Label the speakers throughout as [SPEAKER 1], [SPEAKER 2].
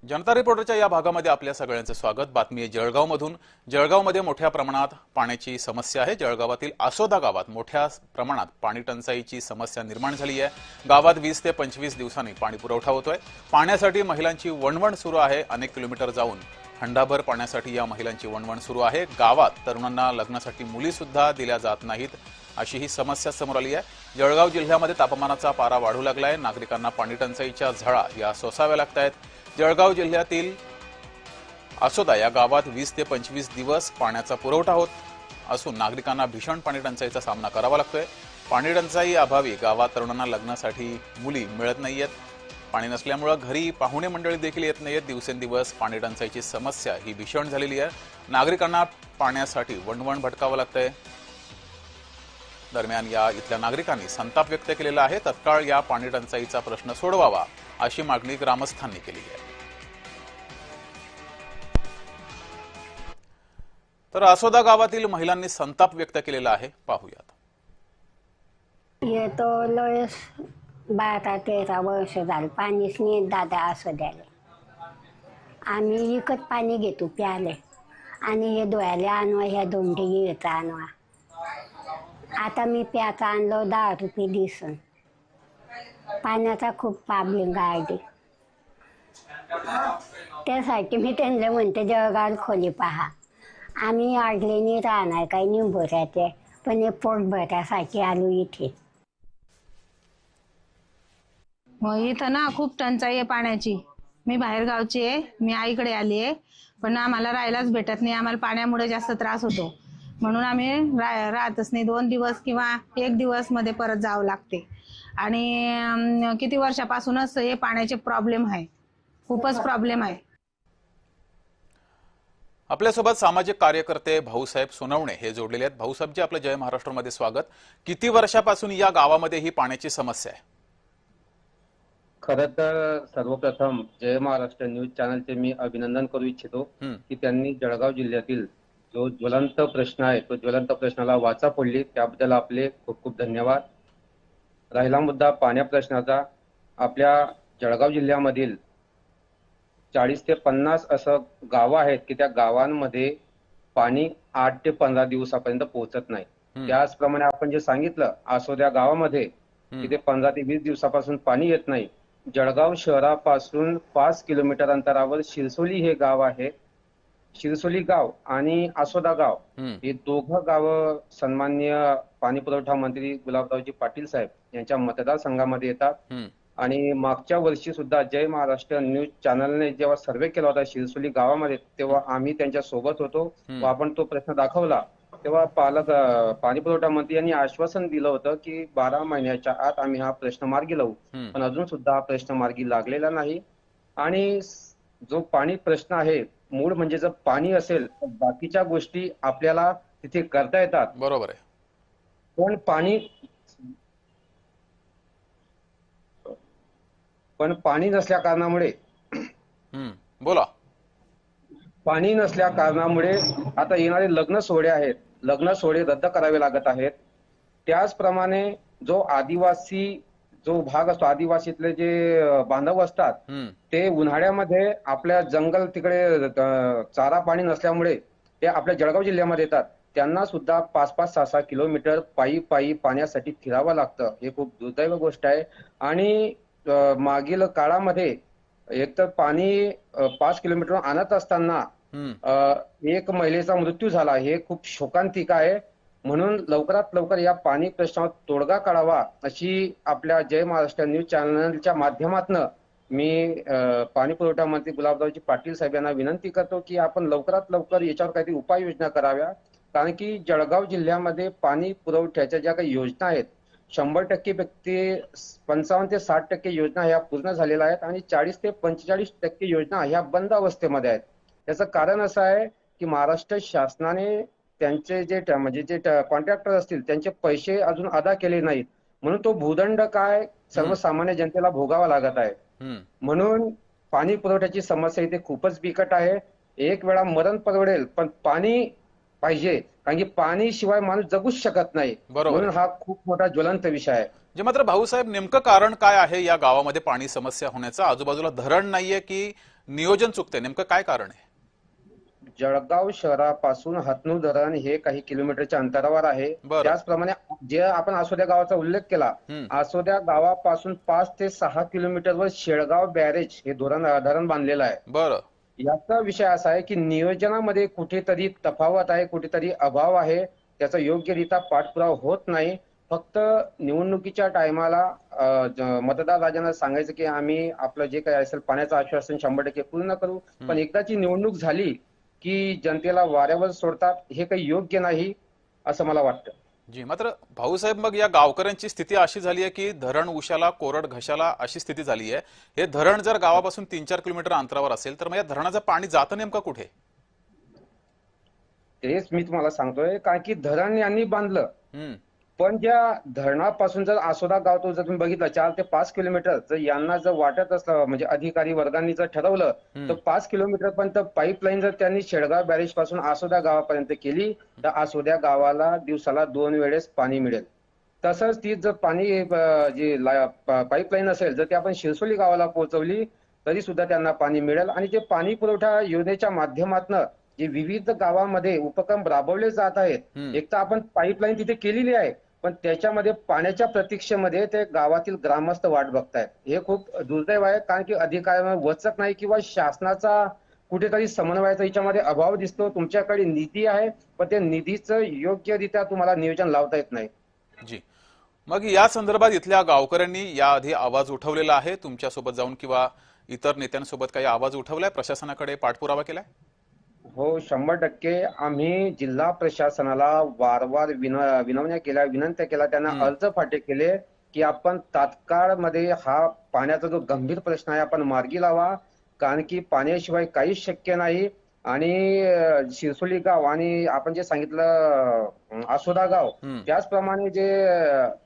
[SPEAKER 1] जनता रिपोर्टरच्या या भागामध्ये आपल्या सगळ्यांचे स्वागत। बातमी आहे जळगावमधून। जळगावमध्ये मोठ्या प्रमाणात पाण्याची समस्या आहे। जळगावातील आसोदा गावात मोठ्या प्रमाणात पाणी टंचाईची समस्या निर्माण झाली आहे। गावात 20 ते 25 दिवसांनी पाणी पुरवठा होतोय। पाण्यासाठी महिलांची वणवण सुरू आहे। अनेक किलोमीटर जाऊन हंडाभर पाण्यासाठी या महिलांची वणवण सुरू आहे। गावात तरुणांना लग्नासाठी मुली सुद्धा दिल्या जात नाहीत, अशी ही समस्या समोर आली आहे। जळगाव जिल्ह्यामध्ये तापमानाचा पारा वाढू लागलाय। नागरिकांना पाणी टंचाईच्या झळा या सोसाव्या लागतायत। जळगाव जिल्ह्यातील आसोदा या गावात 20 ते 25 दिवस पाण्याचा पुरवठा होत असून नागरिकांना भीषण पाणी टंचाईचा सामना करावा लागतोय। पाणी टंचाई अभावी गावात तरुणांना लग्नासाठी मुली मिळत नाहीयेत। पाणी नसल्यामुळे घरी पाहुणे मंडळी देखील येत नाहीयेत। दिवसेंदिवस पाणी टंचाईची समस्या ही भीषण झालेली आहे। नागरिकांना पाण्यासाठी वणवण भटकावं लागतंय। दरम्यान या इथल्या नागरिकांनी संताप व्यक्त केलेला आहे। तत्काळ या पाणी टंचाईचा प्रश्न सोडवावा अशी मागणी ग्रामस्थांनी केली आहे। तर आसोदा गावातील महिलांनी संताप व्यक्त केलेला आहे, पाहूयात।
[SPEAKER 2] ये तो लोयस 12-13 वर्ष झालं पाणीच नाही दादा आसोद्याला। आम्ही विकत पाणी घेतो प्याले आणि हे धुवायला आणवा, ह्या दोंडी येत आणवा। आता मी प्याचा आणलो 10 रुपये दिसून। पाण्याचा खूप प्रॉब्लेम गाडी, त्यासाठी मी त्यांना म्हणते जळगाव खोली पहा। आम्ही अडलेनी राहणार काही निंबोऱ्याचे, पण हे पोट भरासाठी आलो इथे।
[SPEAKER 3] इथं ना खूप टंचाई आहे पाण्याची। मी बाहेर गावची आहे, मी आईकडे आली आहे, पण आम्हाला राहायलाच भेटत नाही। आम्हाला पाण्यामुळे जास्त त्रास होतो, म्हणून आम्ही राहतच नाही। 2 दिवस किंवा 1 दिवस मध्ये परत जावं लागते। आणि किती वर्षापासूनच हे पाण्याचे प्रॉब्लेम आहे, खूपच प्रॉब्लेम आहे।
[SPEAKER 1] आपल्यासोबत सामाजिक कार्यकर्ते भाऊसाहेब सोनवणे हे जोडलेले आहेत। भाऊसाहेबजी, आपलं जय महाराष्ट्रमध्ये स्वागत। किती वर्षापासून या गावामध्ये ही पाण्याची समस्या आहे?
[SPEAKER 4] खरं तर सर्वप्रथम जय महाराष्ट्र न्यूज चॅनलचे मी अभिनंदन करू इच्छितो की त्यांनी जळगाव जिल्ह्यातील जो ज्वलंत प्रश्न आहे तो ज्वलंत प्रश्नाला वाचा फोडली, त्याबद्दल आपले खूप खूप धन्यवाद। राहिला मुद्दा पाण्या प्रश्नाचा, आपल्या जळगाव जिल्ह्यामधील 40 ते 50 असं गावं आहेत की त्या गावांमध्ये पाणी 8 ते 15 दिवसापर्यंत पोहोचत नाही। त्याचप्रमाणे आपण जे सांगितलं आसोद्या गावामध्ये तिथे 15 ते 20 दिवसापासून पाणी येत नाही। जळगाव शहरापासून 5 किलोमीटर अंतरावर शिरसोली हे गाव आहे। शिरसोली गाव आणि आसोदा गाव हे दोघं गाव सन्माननीय पाणी पुरवठा मंत्री गुलाबरावजी पाटील साहेब यांच्या मतदारसंघामध्ये येतात। आणि मागच्या वर्षी सुद्धा जय महाराष्ट्र न्यूज चॅनलने जेव्हा सर्वे केला होता शिरसोली गावामध्ये, तेव्हा आम्ही त्यांच्या सोबत होतो व आपण तो प्रश्न दाखवला। तेव्हा पाणी पुरवठा मंत्री यांनी आश्वासन दिलं होतं की 12 महिन्याच्या आत आम्ही हा प्रश्न मार्गी लावू, पण अजून सुद्धा हा प्रश्न मार्गी लागलेला नाही। आणि जो पाणी प्रश्न आहे, मूळ म्हणजे जर पाणी असेल तर बाकीच्या गोष्टी आपल्याला तिथे करता येतात।
[SPEAKER 1] बरोबर आहे,
[SPEAKER 4] पण पाणी नसल्या कारणामुळे
[SPEAKER 1] बोला।
[SPEAKER 4] पाणी नसल्या कारणामुळे आता येणारे लग्न सोहळे आहेत, लग्न सोहळे रद्द करावे लागत आहेत। त्याचप्रमाणे जो आदिवासी जो भाग असतो, आदिवासीतले जे बांधव असतात ते उन्हाळ्यामध्ये आपल्या जंगल तिकडे चारा पाणी नसल्यामुळे ते आपल्या जळगाव जिल्ह्यामध्ये येतात। त्यांना सुद्धा 5-5, 6-6 किलोमीटर पायी पाण्यासाठी फिरावं लागतं। हे खूप दुर्दैव गोष्ट आहे। आणि मागील काळामध्ये एकतर पाणी 5 किलोमीटर आणत असताना एक महिलेचा मृत्यू झाला, हे खूप शोकांतिक आहे। म्हणून लवकरात लवकर या पाणी प्रश्नावर तोडगा काढावा अशी आपल्या जय महाराष्ट्र न्यूज चॅनलच्या माध्यमातून मी पाणी पुरवठा मंत्री गुलाबरावजी पाटील साहेब यांना विनंती करतो की आपण लवकरात लवकर याच्यावर काहीतरी उपाययोजना कराव्या। कारण की जळगाव जिल्ह्यामध्ये पाणी पुरवठ्याच्या ज्या काही योजना आहेत 100% व्यक्ती 55 ते 60% योजना ह्या पूर्ण झालेल्या आहेत आणि 40 ते 45% योजना ह्या बंद अवस्थेमध्ये आहेत। याचं कारण असं आहे की महाराष्ट्र शासनाने त्यांचे जे कॉन्ट्रॅक्टर असतील त्यांचे पैसे अजून अदा केले नाहीत, म्हणून तो भूदंड काय सर्वसामान्य जनतेला भोगावा लागत आहे। म्हणून पाणी पुरवठ्याची समस्या इथे खूपच बिकट आहे। एक वेळा मरण परवडेल, पण पाणी पाहिजे, कारण की पाणी शिवाय माणूस जगूच शकत नाही। म्हणून हा खूप मोठा ज्वलंत विषय आहे।
[SPEAKER 1] जे मात्र भाऊसाहेब, नेमकं कारण काय आहे या गावामध्ये पाणी समस्या होण्याचं? आजूबाजूला धरण नाहीये की नियोजन चुकते, नेमकं काय कारण आहे?
[SPEAKER 4] जळगाव शहरापासून हतनूर धरण हे काही किलोमीटरच्या अंतरावर आहे.
[SPEAKER 1] बरं.
[SPEAKER 4] त्याचप्रमाणे जे आपण आसोद्या गावाचा उल्लेख केला, आसोद्या गावापासून 5 ते 6 किलोमीटरवर शेळगाव बॅरेज हे धरण बांधलेलं आहे.
[SPEAKER 1] बरं.
[SPEAKER 4] याचा विषय असा आहे की नियोजनामध्ये कुठेतरी तफावत आहे, कुठेतरी अभाव आहे. त्याचा योग्यरित्या पाठपुरावा होत नाही. फक्त निवडणुकीच्या टायमाला मतदार राजांना सांगायचं की आम्ही आपलं जे काही असेल पाण्याचं आश्वासन 100% पूर्ण करू, पण एकदाची निवडणूक झाली की जनतेला वाऱ्यावर सोडतात, हे काही योग्य नाही असं मला वाटतं.
[SPEAKER 1] जी, मात्र भाऊसाहेब, मग या गावकऱ्यांची स्थिती अशी झाली आहे की धरण उशाला कोरड घशाला अशी स्थिती झाली आहे. हे धरण जर गावापासून 3-4 किलोमीटर अंतरावर असेल तर मग या धरणाचं पाणी जातं नेमकं कुठे?
[SPEAKER 4] तेच मी तुम्हाला सांगतोय, कारण की धरण यांनी बांधलं,
[SPEAKER 1] हम्म.
[SPEAKER 4] पण ज्या धरणापासून जर आसोदा गाव तो जर तुम्ही बघितलं 4 ते 5 किलोमीटर, जर यांना जर वाटत असलं म्हणजे अधिकारी वर्गांनी जर ठरवलं तर 5 किलोमीटर पर्यंत पाईपलाईन जर त्यांनी शेळगाव बॅरेज पासून आसोदा गावापर्यंत केली तर आसोद्या गावाला दिवसाला 2 वेळेस पाणी मिळेल. तसंच ती जर पाणी जी पाईपलाईन असेल जर ती आपण शिरसोली गावाला पोहोचवली तरी सुद्धा त्यांना पाणी मिळेल. आणि ते पाणी पुरवठा योजनेच्या माध्यमातून जे विविध गावामध्ये उपक्रम राबवले जात आहेत, एक तर आपण पाईपलाईन तिथे केलेली आहे, पण त्याच्यामध्ये पाण्याच्या प्रतीक्षेमध्ये ते गावातील ग्रामस्थ वाट बघतायत. हे खूप दुर्दैव आहे, कारण की अधिकाऱ्यांना वचक नाही किंवा शासनाचा कुठेतरी समन्वयाचा याच्यामध्ये अभाव दिसतो. तुमच्याकडे निधी आहे, पण त्या निधीचं योग्यरित्या तुम्हाला नियोजन लावता येत नाही.
[SPEAKER 1] जी, मग या संदर्भात इथल्या गावकऱ्यांनी याआधी आवाज उठवलेला आहे तुमच्यासोबत जाऊन किंवा इतर नेत्यांसोबत काही आवाज उठवलाय, प्रशासनाकडे पाठपुरावा केलाय?
[SPEAKER 4] हो, 100% आम्ही जिल्हा प्रशासनाला वारंवार विनंत्या केल्या, त्यांना अर्ज फाटे केले की आपण तात्काळ मध्ये हा पाण्याचा जो गंभीर प्रश्न आहे आपण मार्गी लावा, कारण की पाण्याशिवाय काहीच शक्य नाही. आणि शिरसोली गाव आणि आपण जे सांगितलं आसोदा गाव, त्याचप्रमाणे जे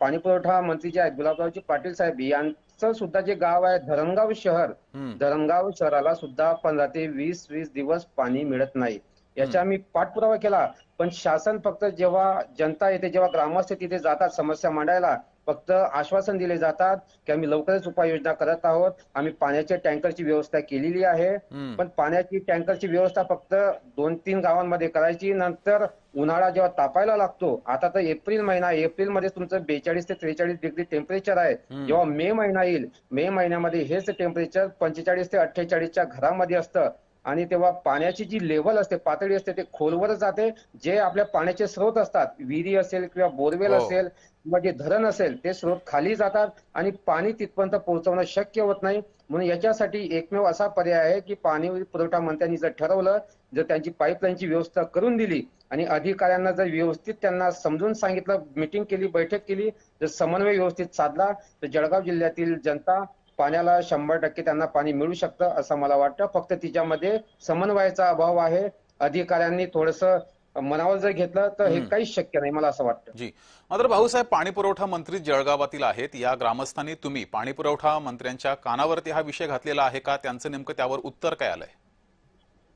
[SPEAKER 4] पाणी पुरवठा मंत्री जे आहेत गुलाबरावजी पाटील साहेब यांचं सुद्धा जे गाव आहे धरणगाव शहर, धरणगाव शहराला सुद्धा 15 ते 20 दिवस पाणी मिळत नाही. याचा आम्ही पाठपुरावा केला, पण शासन फक्त जेव्हा जनता येते, जेव्हा ग्रामस्थ तिथे जातात समस्या मांडायला, फक्त आश्वासन दिले जातात की आम्ही लवकरच उपाययोजना करत आहोत, आम्ही पाण्याच्या टँकरची व्यवस्था केलेली आहे. पण पाण्याची टँकरची व्यवस्था फक्त 2-3 गावांमध्ये करायची. नंतर उन्हाळा जेव्हा तापायला लागतो, आता तर एप्रिल महिना, एप्रिलमध्ये तुमचं 42 ते 43 डिग्री टेम्परेचर आहे. जेव्हा मे महिना येईल, मे महिन्यामध्ये हेच टेम्परेचर 45 ते 48च्या घरामध्ये असतं. आणि तेव्हा पाण्याची जी लेव्हल असते, पातळी असते, ते खोलवर जाते. जे आपल्या पाण्याचे स्रोत असतात, विहिरी असेल किंवा बोरवेल असेल किंवा जे धरण असेल, ते स्रोत खाली जातात आणि पाणी तिथपर्यंत पोहोचवणं शक्य होत नाही. म्हणून याच्यासाठी एकमेव असा पर्याय आहे की पाणी पुरवठा मंत्र्यांनी जर ठरवलं, जर त्यांची पाईपलाईनची व्यवस्था करून दिली आणि अधिकाऱ्यांना जर व्यवस्थित त्यांना समजून सांगितलं, मीटिंग केली, बैठक केली, जर समन्वय व्यवस्थित साधला तर जळगाव जिल्ह्यातील जनता पाण्याला 100% त्यांना पाणी मिळू शकतं असं मला वाटतं. फक्त तिच्यामध्ये समन्वयाचा अभाव आहे. अधिकाऱ्यांनी थोडंसं मनावर जर घेतलं तर हे काहीच शक्य नाही, मला असं वाटतं.
[SPEAKER 1] जी, मात्र भाऊसाहेब, पाणी पुरवठा मंत्री जळगावातील आहेत. या ग्रामस्थांनी तुम्ही पाणी पुरवठा मंत्र्यांच्या कानावरती हा विषय घातलेला आहे का? त्यांचं नेमकं त्यावर उत्तर काय आलंय?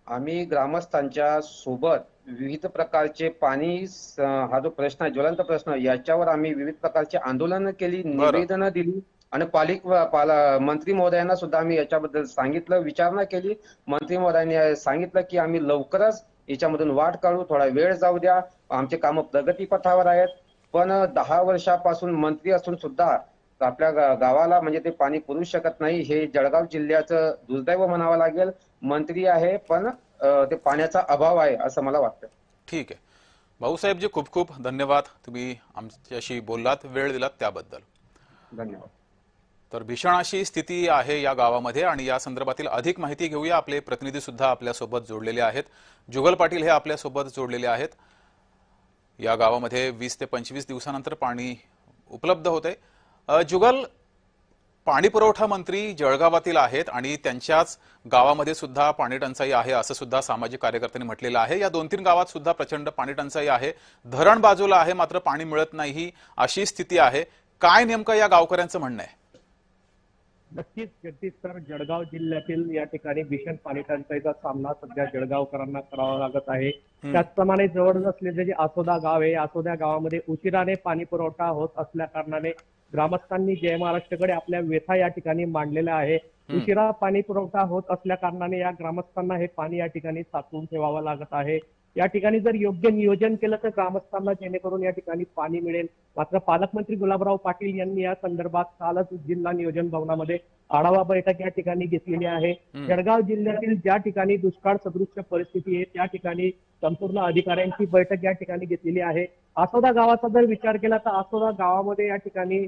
[SPEAKER 4] आम्ही ग्रामस्थांच्या सोबत विविध प्रकारचे पाणी हा जो प्रश्न आहे, ज्वलंत प्रश्न, याच्यावर आम्ही विविध प्रकारचे आंदोलनं केली, निवेदनं दिली आणि मंत्री महोदयांना सुद्धा आम्ही याच्याबद्दल सांगितलं, विचारणा केली. मंत्री महोदयांनी सांगितलं की आम्ही लवकरच याच्यामधून वाट काढू, थोडा वेळ जाऊ द्या, आमचे कामं प्रगतीपथावर आहेत. पण 10 वर्षापासून मंत्री असून सुद्धा आपल्या गावाला म्हणजे ते पाणी पुरवू शकत नाही, हे जळगाव जिल्ह्याचं दुर्दैव म्हणावं लागेल. मंत्री आहे पण ते पाण्याचा अभाव आहे असं मला वाटतं.
[SPEAKER 1] ठीक आहे भाऊसाहेबजी, खूप खूप धन्यवाद. तुम्ही आमच्याशी बोललात, वेळ दिलात त्याबद्दल.
[SPEAKER 4] धन्यवाद.
[SPEAKER 1] तर भीषण अशी स्थिती आहे या गावामध्ये आणि या संदर्भातील अधिक माहिती घेऊया. आपले प्रतिनिधी सुद्धा आपल्यासोबत जोडलेले आहेत. जुगल पाटील हे आपल्यासोबत जोडलेले आहेत. या गावामध्ये 20 ते 25 दिवसानंतर पाणी उपलब्ध होते. जुगल, पाणी पुरवठा मंत्री जळगावातील आहेत आणि त्यांच्याच गावामध्ये सुद्धा पाणी टंचाई आहे असं सुद्धा सामाजिक कार्यकर्त्यांनी म्हटलेलं आहे. या 2-3 गावात सुद्धा प्रचंड पाणी टंचाई आहे. धरण बाजूला आहे मात्र पाणी मिळत नाही अशी स्थिती आहे. काय नेमकं या गावकऱ्यांचं म्हणणं आहे?
[SPEAKER 5] नक्कीच जगदीश सर, जळगाव जिल्ह्यातील या ठिकाणी भीषण पाणी टंचाईचा सामना सध्या जळगावकरांना करावा लागत आहे. त्याचप्रमाणे जवळ असलेले जे आसोदा गाव आहे, आसोदा गावामध्ये उशिराने पाणी पुरवठा होत असल्या कारणाने ग्रामस्थांनी जय महाराष्ट्रकडे आपल्या व्यथा या ठिकाणी मांडलेल्या आहे. उशिरा पाणी पुरवठा होत असल्या कारणाने या ग्रामस्थांना हे पाणी या ठिकाणी साचवून ठेवावं लागत आहे. या ठिकाणी जर योग्य नियोजन केलं तर ग्रामस्थांना जेणेकरून या ठिकाणी पाणी मिळेल. मात्र पालकमंत्री गुलाबराव पाटील यांनी या संदर्भात कालच जिल्हा नियोजन भवनामध्ये आढावा बैठक या ठिकाणी घेतलेली आहे. जळगाव जिल्ह्यातील ज्या ठिकाणी दुष्काळ सदृश्य परिस्थिती आहे त्या ठिकाणी संपूर्ण अधिकाऱ्यांची बैठक या ठिकाणी घेतलेली आहे. आसोदा गावाचा जर विचार केला तर आसोदा गावामध्ये या ठिकाणी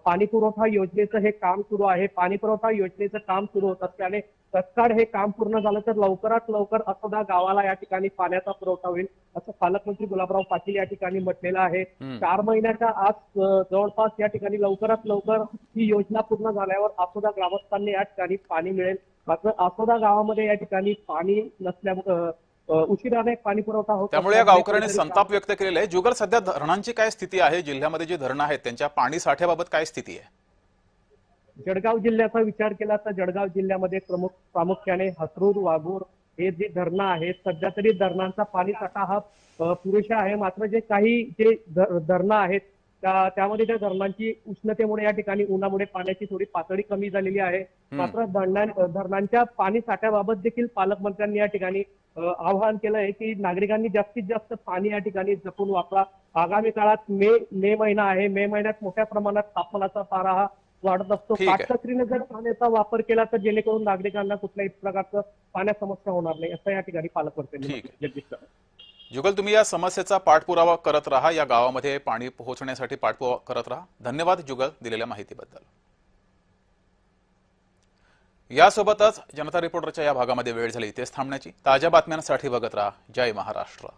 [SPEAKER 5] पाणी पुरवठा योजनेचं हे काम सुरू आहे. पाणी पुरवठा योजनेचं काम सुरू होत असल्याने तत्काळ हे काम पूर्ण झालं तर लवकरात लवकर आसोदा गावाला या ठिकाणी पाण्याचा पुरवठा होईल असं पालकमंत्री गुलाबराव पाटील या ठिकाणी म्हटलेलं आहे. 4 महिन्याच्या आत जवळपास या ठिकाणी लवकरात लवकर ही योजना पूर्ण झाल्यावर आसोदा ग्रामस्थांनी या ठिकाणी पाणी मिळेल. मात्र आसोदा गावामध्ये या ठिकाणी पाणी नसल्यामुळे उशिराने पाणी पुरवठा होतो.
[SPEAKER 1] त्यामुळे या गावकऱ्यांनी संताप व्यक्त केलेला आहे. जुगल, सध्या धरणांची काय स्थिती आहे? जिल्ह्यामध्ये जी धरणं आहेत त्यांच्या पाणी साठ्याबाबत काय स्थिती आहे?
[SPEAKER 5] जळगाव जिल्ह्याचा विचार केला तर जळगाव जिल्ह्यामध्ये प्रामुख्याने हसरूर, वाघूर हे जे धरणं आहेत सध्या तरी धरणांचा पाणी साठा हा पुरेसा आहे. मात्र जे काही जे धरणं आहेत त्यामध्ये त्या धरणांची उष्णतेमुळे या ठिकाणी उन्हामुळे पाण्याची थोडी पातळी कमी झालेली आहे. मात्र धरणांच्या पाणी साठ्याबाबत देखील पालकमंत्र्यांनी या ठिकाणी आवाहन केलं आहे की नागरिकांनी जास्तीत जास्त पाणी या ठिकाणी जपून वापरा. आगामी काळात मे महिना आहे. मे महिन्यात मोठ्या प्रमाणात तापमानाचा पारा हा वाढत असतो. काटकसरीने जर पाण्याचा वापर केला तर जेणेकरून नागरिकांना कुठल्याही प्रकारचं पाण्यात समस्या होणार नाही असं या ठिकाणी पालकमंत्र्यांनी.
[SPEAKER 1] जुगल, तुम्ही या समस्येचा पाठपुरावा करत राहा, या गावामध्ये पाणी पोहोचण्यासाठी पाठपुरावा करत राहा. धन्यवाद जुगल दिलेल्या माहितीबद्दल. यासोबतच जनता रिपोर्टरच्या या भागामध्ये वेळ झाली तेच थांबण्याची. ताज्या बातम्यांसाठी बघत राहा जय महाराष्ट्र.